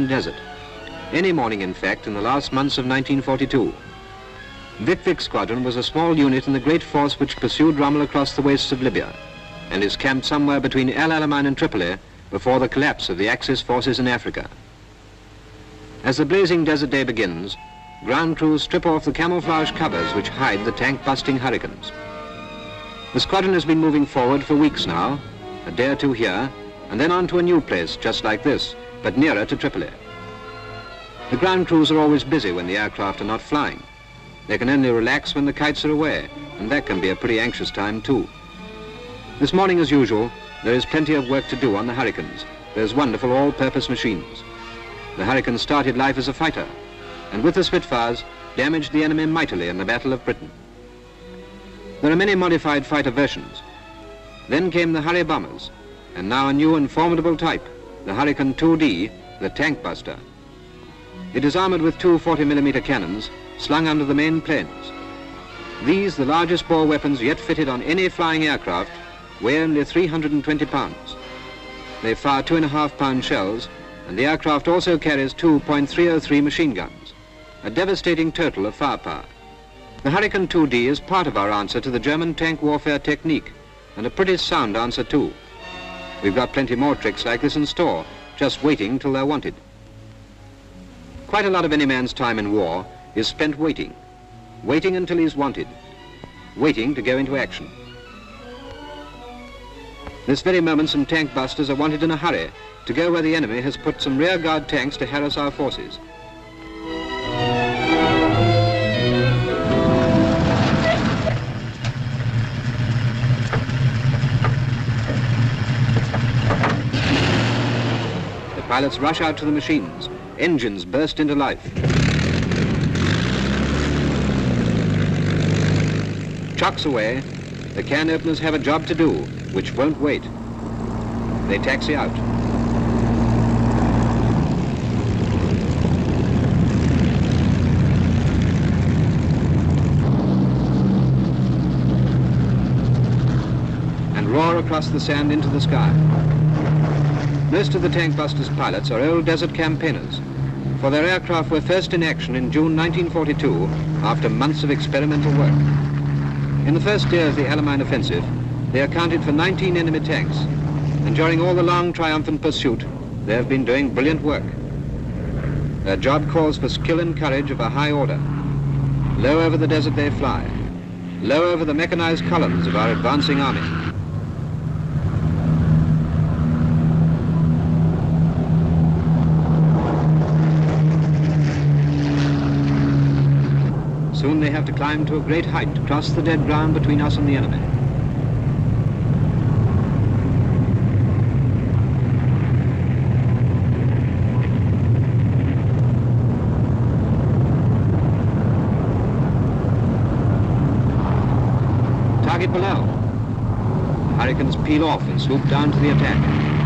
desert. Any morning, in fact, in the last months of 1942. Vic Squadron was a small unit in the great force which pursued Rommel across the wastes of Libya and is camped somewhere between El Alamein and Tripoli before the collapse of the Axis forces in Africa. As the blazing desert day begins, ground crews strip off the camouflage covers which hide the tank-busting hurricanes. The squadron has been moving forward for weeks now, a day or two here, and then on to a new place just like this, but nearer to Tripoli. The ground crews are always busy when the aircraft are not flying. They can only relax when the kites are away, and that can be a pretty anxious time too. This morning, as usual, there is plenty of work to do on the Hurricanes, those wonderful all-purpose machines. The Hurricane started life as a fighter, and with the Spitfires, damaged the enemy mightily in the Battle of Britain. There are many modified fighter versions. Then came the Harry bombers, and now a new and formidable type, the Hurricane 2D, the tank buster. It is armored with two 40mm cannons slung under the main planes. These, the largest bore weapons yet fitted on any flying aircraft, weigh only 320 pounds. They fire 2.5-pound shells, and the aircraft also carries two .303 machine guns, a devastating total of firepower. The Hurricane 2D is part of our answer to the German tank warfare technique, and a pretty sound answer too. We've got plenty more tricks like this in store, just waiting till they're wanted. Quite a lot of any man's time in war is spent waiting, waiting until he's wanted, waiting to go into action. This very moment some tank busters are wanted in a hurry to go where the enemy has put some rear guard tanks to harass our forces. The pilots rush out to the machines. Engines burst into life. Chucks away. The can openers have a job to do, which won't wait. They taxi out. And roar across the sand into the sky. Most of the tank busters' pilots are old desert campaigners, for their aircraft were first in action in June 1942 after months of experimental work. In the first day of the Alamein offensive, they accounted for 19 enemy tanks, and during all the long triumphant pursuit, they have been doing brilliant work. Their job calls for skill and courage of a high order. Low over the desert they fly, low over the mechanized columns of our advancing army. Soon they have to climb to a great height to cross the dead ground between us and the enemy. Target below. The Hurricanes peel off and swoop down to the attack.